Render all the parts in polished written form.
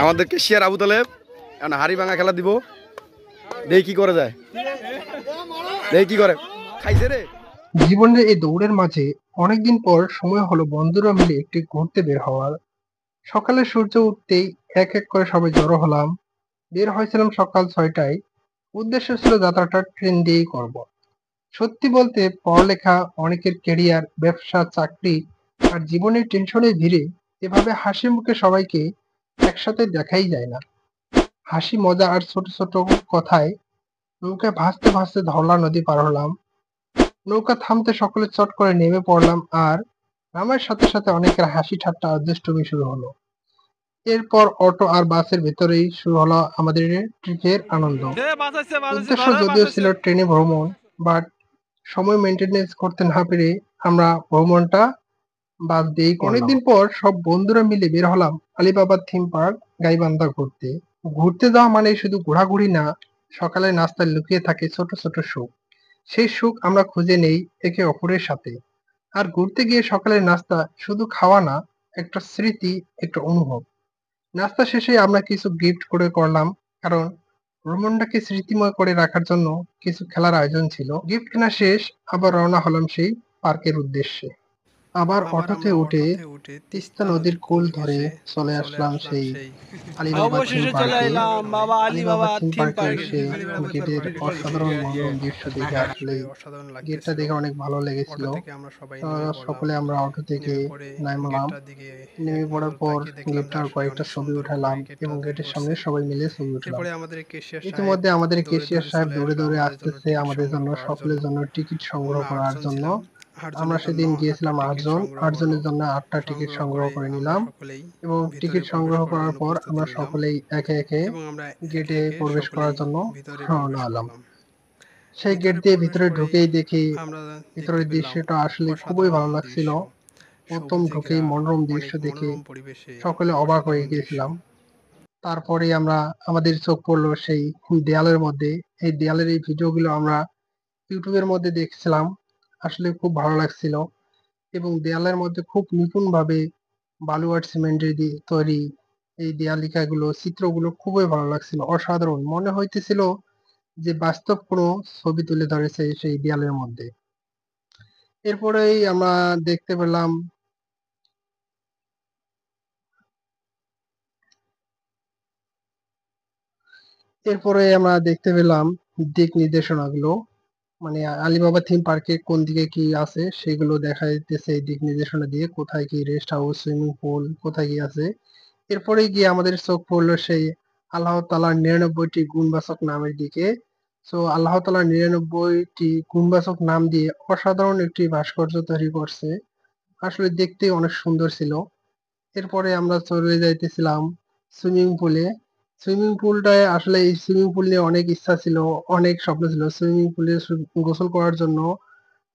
আমাদের কেশিয়ার আবু তালেব এখন হাড়ি ভাঙা খেলা দিব। দেখি কি করে যায়, দেখি কি করে। খাইছে রে। জীবনের এই দৌড়ের মাঝে অনেকদিন পর সময় হলো বন্ধুরা মিলে একটি ঘুরতে বের হওয়ার। সকালে সূর্য উঠতেই এক এক করে সবাই জড়ো হলাম। বের হয়েছিলাম সকাল 6টায়। উদ্দেশ্য ছিল যাত্রাটা ট্রেন দিয়েই করব। সত্যি বলতে পড়ালেখা, অনেকের কেরিয়ার, ব্যবসা, চাকরি আর জীবনের টেনশনের ভিড়ে এভাবে হাসি মুখে সবাইকে একসাথে দেখাই যায় না। হাসি, মজা আর ছোট ছোট কথায় নৌকা ভাসতে ভাসতে ধরলা নদী পার হলাম। নৌকা থামতে সকলে চট করে নেমে পড়লাম আর নামার সাথে সাথে অনেকের হাসি ঠাট্টা আর দুষ্টুমি শুরু হলো। এরপর অটো আর বাসের ভেতরেই শুরু হলো আমাদের ট্রিপের আনন্দ। উদ্দেশ্য যদিও ছিল ট্রেনে ভ্রমণ, বাট সময় মেনটেনেন্স করতে না পেরে আমরা ভ্রমণটা বাদ দিয়েই করলাম। অনেকদিন পর সব বন্ধুরা মিলে বের হলাম আলিবাবা থিম পার্ক গাইবান্ধা ঘুরতে। ঘুরতে যাওয়া মানে শুধু ঘোরাঘুরি না, সকালে নাস্তায় লুকিয়ে থাকে ছোট ছোট সুখ। সেই সুখ আমরা খুঁজে নেই একে অপরের সাথে। আর ঘুরতে গিয়ে সকালের নাস্তা শুধু খাওয়া না, একটা স্মৃতি, একটা অনুভব। নাস্তা শেষে আমরা কিছু গিফট করে করলাম, কারণ ভ্রমণটাকে স্মৃতিময় করে রাখার জন্য কিছু খেলার আয়োজন ছিল। গিফট কেনা শেষ, আবার রওনা হলাম সেই পার্কের উদ্দেশ্যে। আবার অটোতে উঠে তিস্তা নদীর কূল ধরে চলে আসলাম সেই আলিবাবা থিম পার্কে। আলিবাবা থিম পার্কে এসে গেটের অসাধারণ মনোরম দৃশ্য দেখে আসলেই গেটটা দেখে অনেক ভালো লেগেছিল। সকলে আমরা অটো থেকে নামলাম। নেমে পড়ার পর গেটটার কয়েকটা ছবি উঠালাম এবং গেটের সামনে সবাই মিলে ছবি উঠলাম। ইতিমধ্যে আমাদের কেশিয়ার সাহেব দৌড়ে দৌড়ে আসতেছে আমাদের জন্য, সকলের জন্য টিকিট সংগ্রহ করার জন্য। আমরা সেদিন গিয়েছিলাম 8 জন, 8 জনের জন্য 8টা টিকিট সংগ্রহ করে নিলাম এবং টিকিট সংগ্রহ করার পর আমরা সকলেই একে একে গেটে প্রবেশ করার জন্য রওনা হলাম। সেই গেট দিয়ে ভিতরে ঢুকেই দেখি ভিতরের দৃশ্যটা আসলে খুবই ভালো লাগছিল। প্রথম ঢুকেই মনোরম দৃশ্য দেখে সকলে অবাক হয়ে গিয়েছিলাম। তারপরে আমরা আমাদের চোখ পড়লো সেই দেয়ালের মধ্যে। এই দেয়ালের এই ভিডিওগুলো আমরা ইউটিউবের মধ্যে দেখছিলাম। আসলে খুব ভালো লাগছিল এবং দেয়ালের মধ্যে খুব নিপুণভাবে বালু আর সিমেন্টের দিয়ে তৈরি এই দেয়ালিকাগুলো, চিত্রগুলো খুবই ভালো লাগছিল। অসাধারণ মনে হইতেছিল যে বাস্তব কোনো ছবি তুলে ধরেছে সেই দেয়ালের মধ্যে। এরপরেই আমরা দেখতে পেলাম দিক নির্দেশনাগুলো, মানে আলিবাবা থিম পার্কে কোন দিকে কি আছে সেগুলো দেখা যাইতেছে এই দিক নির্দেশনা দিয়ে, কোথায় কি রেস্ট হাউস, সুইমিং পুল, কোথায় কি আছে। এরপরে গিয়ে আমাদের চোখ পড়লো সেই আল্লাহ তাআলার 99টি গুণবাচক নামের দিকে। সো আল্লাহ তাআলার 99টি গুণবাচক নাম দিয়ে অসাধারণ একটি ভাস্কর্য তৈরি করছে। আসলে দেখতে অনেক সুন্দর ছিল। এরপরে আমরা চলে যাইতেছিলাম সুইমিং পুলে। সুইমিং পুলটায় আসলে এই সুইমিং পুল নিয়ে অনেক ইচ্ছা ছিল, অনেক স্বপ্ন ছিল। সুইমিং পুলে গোসল করার জন্য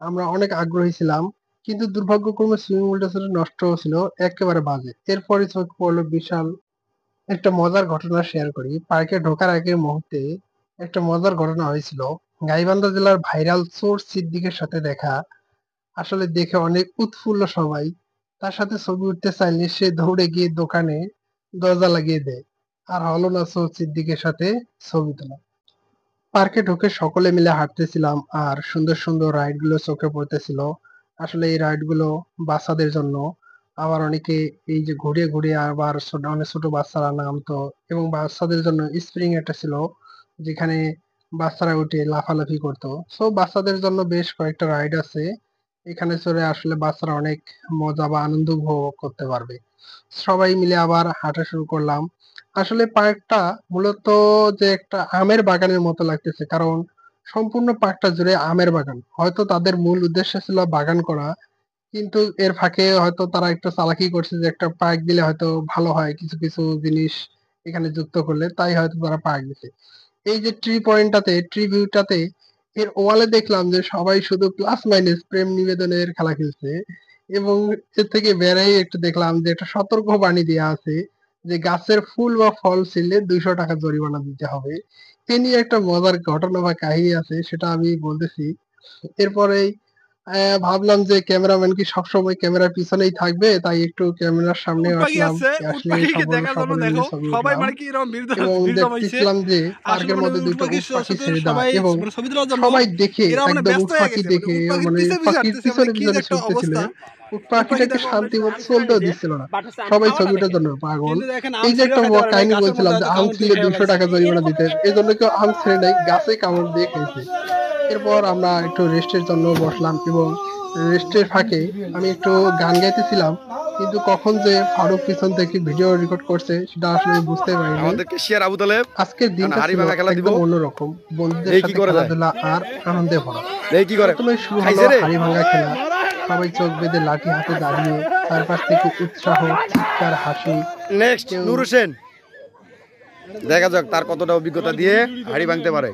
আমরা অনেক আগ্রহী ছিলাম। কিন্তু দুর্ভাগ্যক্রমে সুইমিং পুলটা ছিল নষ্ট ছিল, একেবারে বাজে। এরপরে চোখ পড়লো বিশাল একটা মজার ঘটনা শেয়ার করি। পার্কে ঢোকার আগের মুহূর্তে একটা মজার ঘটনা হয়েছিল। গাইবান্ধা জেলার ভাইরাল চোর সিদ্দিকের সাথে দেখা। আসলে দেখে অনেক উৎফুল্ল সবাই। তার সাথে ছবি উঠতে চাইলে সে দৌড়ে গিয়ে দোকানে দরজা লাগিয়ে দেয়। আর হলো না চোর সিদ্দিকের সাথে ছবি তোলা। পার্কে ঢুকে সকলে মিলে হাঁটতেছিলাম আর সুন্দর সুন্দর রাইড গুলো চোখে পড়তেছিল। আসলে এই রাইড গুলো বাচ্চাদের জন্য। আবার অনেকে এই যে ঘুরিয়ে ঘুরিয়ে আবার অনেক ছোট বাচ্চারা নামতো এবং বাচ্চাদের জন্য স্প্রিং একটা ছিল যেখানে বাচ্চারা উঠে লাফালাফি করতো। সো বাচ্চাদের জন্য বেশ কয়েকটা রাইড আছে। এখানে চড়ে আসলে বাচ্চারা অনেক মজা বা আনন্দ উপভোগ করতে পারবে। সবাই মিলে আবার হাঁটা শুরু করলাম। আসলে পার্কটা মূলত যে একটা আমের বাগানের মতো লাগতেছে, কারণ সম্পূর্ণ পার্কটা জুড়ে আমের বাগান। হয়তো তাদের মূল উদ্দেশ্য ছিল বাগান করা, কিন্তু এর ফাঁকে হয়তো তারা একটু চালাকি করছে যে একটা পার্ক দিলে হয়তো ভালো হয়, কিছু কিছু জিনিস এখানে যুক্ত করলে, তাই হয়তো তারা পার্ক দিছে। এই যে ট্রি ভিউটাতে এর ওয়ালে দেখলাম যে সবাই শুধু প্লাস মাইনাস প্রেম নিবেদনের খেলা খেলছে এবং এর থেকে বেড়াই একটু দেখলাম যে একটা সতর্ক বাণী দেওয়া আছে যে গাছের ফুল বা ফল ছিঁড়লে 200 টাকা জরিমানা দিতে হবে। এ নিয়ে একটা মজার ঘটনা বা কাহিনী আছে, সেটা আমি বলতেছি। এরপরেই ভাবলাম যে ক্যামেরাম্যান কি সবসময় ক্যামেরার পিছনেই থাকবে, তাই একটু ক্যামেরার সামনে আসলাম। আসলে সকলে মিলে ছবি উঠলাম এবং দেখতেছিলাম যে পার্কের মধ্যে দুইটা উট পাখি ছেড়ে দেওয়া এবং সবাই দেখে একদম উট পাখি দেখে মানে উট পাখির পিছনে পিছনে ছুটতেছিল। উট পাখিটাকে শান্তি মতো চলতেও দিচ্ছিল না, সবাই ছবিটার জন্য পাগল। এই যে একটা কাহিনী বলছিলাম যে আম ছিঁড়লে 200 টাকা জরিমানা দিতে, এই জন্য কেউ আম ছেড়ে নেই, গাছে কামড় দিয়ে খেয়েছে। এরপর আমরা একটু রেস্টের জন্য বসলাম এবং রেস্টের ফাঁকে আমি একটু গান গাইতেছিলাম, কিন্তু কখন যে ফারুক পিছন থেকে ভিডিও রেকর্ড করছে সেটা আসলে বুঝতে পারিনি। আমাদেরকে শেয়ার আবু তালেব আজকের দিনটা ছিল একদম অন্যরকম, বন্ধুদের সাথে খেলাধুলা আর আনন্দে ভরা। কি করে প্রথমে শুরু হলো হাড়ি ভাঙা খেলা, সবাই চোখ বেঁধে লাঠি হাতে দাঁড়িয়ে, চারপাশ থেকে উৎসাহ, চিৎকার, হাসি। নেক্সট নূর হোসেন, দেখা যাক তার কতটা অভিজ্ঞতা দিয়ে হাড়ি ভাঙতে পারে।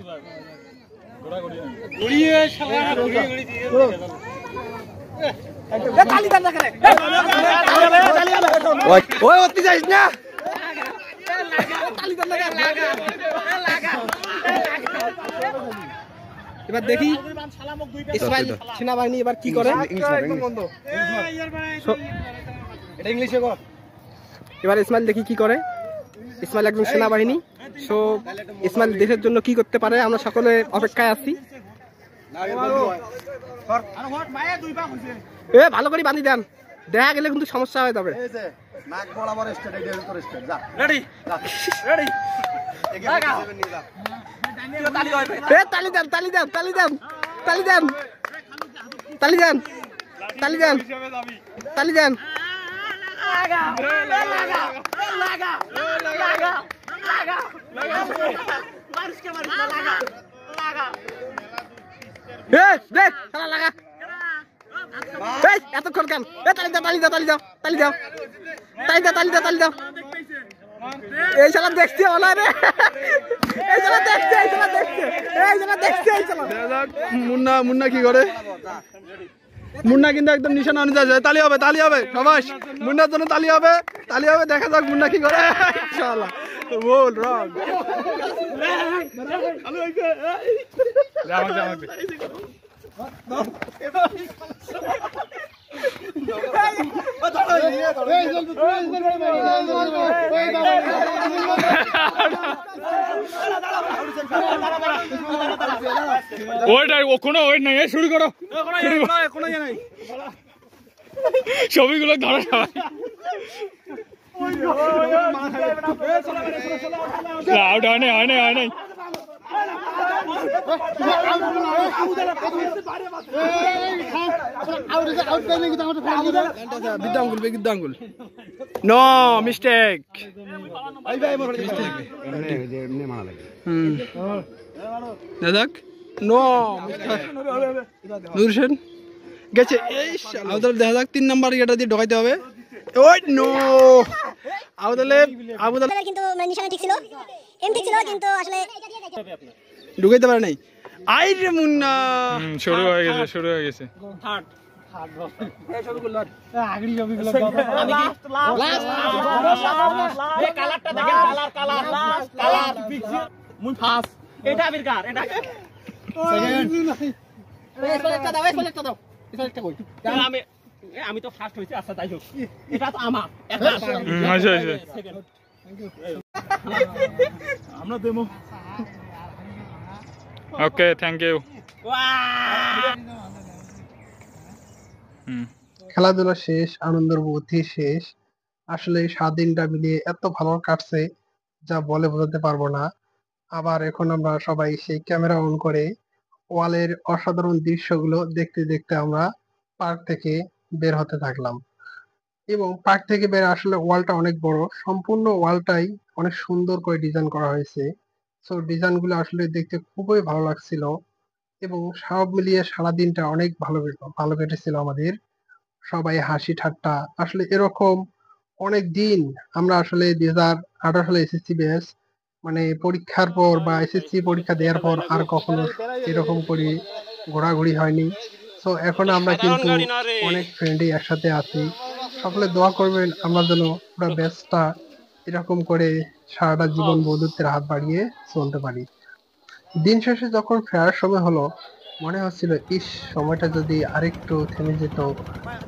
ওই অতি যাইস না, এবার দেখি ইসমাইল সেনাবাহিনী এবার কি করে। এবার ইসমাইল দেখি কি করে। ইসমাইল একজন সেনাবাহিনী, সো ইসমাইল দেশের জন্য কি করতে পারে আমরা সকলে অপেক্ষায় আছি। এ ভালো করে বাঁধি দেন, দেখা গেলে কিন্তু সমস্যা হয়ে যাবে। তালি দেন, তালি দেন, তালি দেন, তালি দেন, তালি দেন, তালি দেন, তালি দেন। দেখ তালা লাগা, এতক্ষণ কেন? তালি দাও, তালি দাও, তালি দাও, তালি দাও, তালি দাও, তালি দাও, তালি দাও। এই শালা দেখছি ওলা রে, এই শালা দেখছে, এই শালা দেখছে, এই শালা দেখছে, এই শালা। মুন্না মুন্না কি করে? মুন্না কিন্তু একদম নিশানা অনুযায়ী যায়। তালি হবে, তালি হবে, সবাই মুন্নার জন্য তালি হবে, তালি হবে। দেখা যাক মুন্না কি করে। ইনশাআল্লাহ বল রং ওইটাই কোনো ওই নাই, শুরু করো, ছবিগুলো ধরো সবাই। আউট হয় নাই, হয় নাই, হয় নাই। No mistake. দাদাক নো নূর হোসেন গেছে। দেখা যাক 3 নাম্বার ইয়েটা দিয়ে ঢোকাইতে হবে। ওই নো আবুদালে কিন্তু নিশানা ঠিক ছিল, এম ঠিক ছিল, কিন্তু আসলে ঢুকাইতে পারে নাই। আই রে মুন্না, শুরু হয়ে গেছে, শুরু হয়ে গেছে। আমি তো ফার্স্ট হয়েছি। আচ্ছা তাই হোক, এটা তো আমার আমরা দেবো। ওকে, থ্যাংক ইউ। খেলাধুলা শেষ, আনন্দের উপভোগ শেষ। আসলে 7 দিনটা মিলিয়ে এত ভালো কাটছে যা বলে বোঝাতে পারবো না। আবার এখন আমরা সবাই সেই ক্যামেরা অন করে ওয়ালের অসাধারণ দৃশ্যগুলো দেখতে দেখতে আমরা পার্ক থেকে বের হতে থাকলাম। এবং পার্ক থেকে বের আসলে ওয়ালটা অনেক বড়, সম্পূর্ণ ওয়ালটাই অনেক সুন্দর করে ডিজাইন করা হয়েছে। সো ডিজাইন গুলো আসলে দেখতে খুবই ভালো লাগছিল এবং সব মিলিয়ে সারাদিনটা অনেক ভালো কেটেছিল আমাদের। সবাই হাসি ঠাট্টা, আসলে এরকম অনেক দিন আমরা আসলে 2018 সালে এসএসসি ব্যাচ মানে পরীক্ষার পর বা এসএসসি পরীক্ষা দেওয়ার পর আর কখনো এরকম করে ঘোরাঘুরি হয়নি। তো এখন আমরা কিন্তু অনেক ফ্রেন্ডই একসাথে আছি। সকলে দোয়া করবেন আমরা যেন পুরো ব্যাচটা এরকম করে সারাটা জীবন বন্ধুত্বের হাত বাড়িয়ে চলতে পারি। দিন শেষে যখন ফেরার সময় হলো মনে হচ্ছিল ইস, সময়টা যদি আরেকটু থেমে যেত,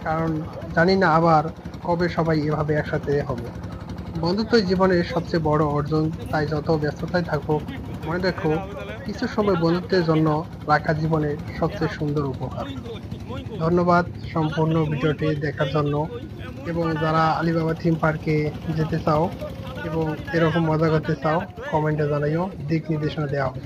কারণ জানি না আবার কবে সবাই এভাবে একসাথে হবে। বন্ধুত্ব জীবনের সবচেয়ে বড় অর্জন, তাই যত ব্যস্ততায় থাকুক মনে রেখো কিছু সময় বন্ধুত্বের জন্য রাখা জীবনের সবচেয়ে সুন্দর উপহার। ধন্যবাদ সম্পূর্ণ ভিডিওটি দেখার জন্য, এবং যারা আলিবাবা থিম পার্কে যেতে চাও এবং এরকম মজা করতে চাও কমেন্টে জানাইও, দিক নির্দেশনা দেওয়া হবে।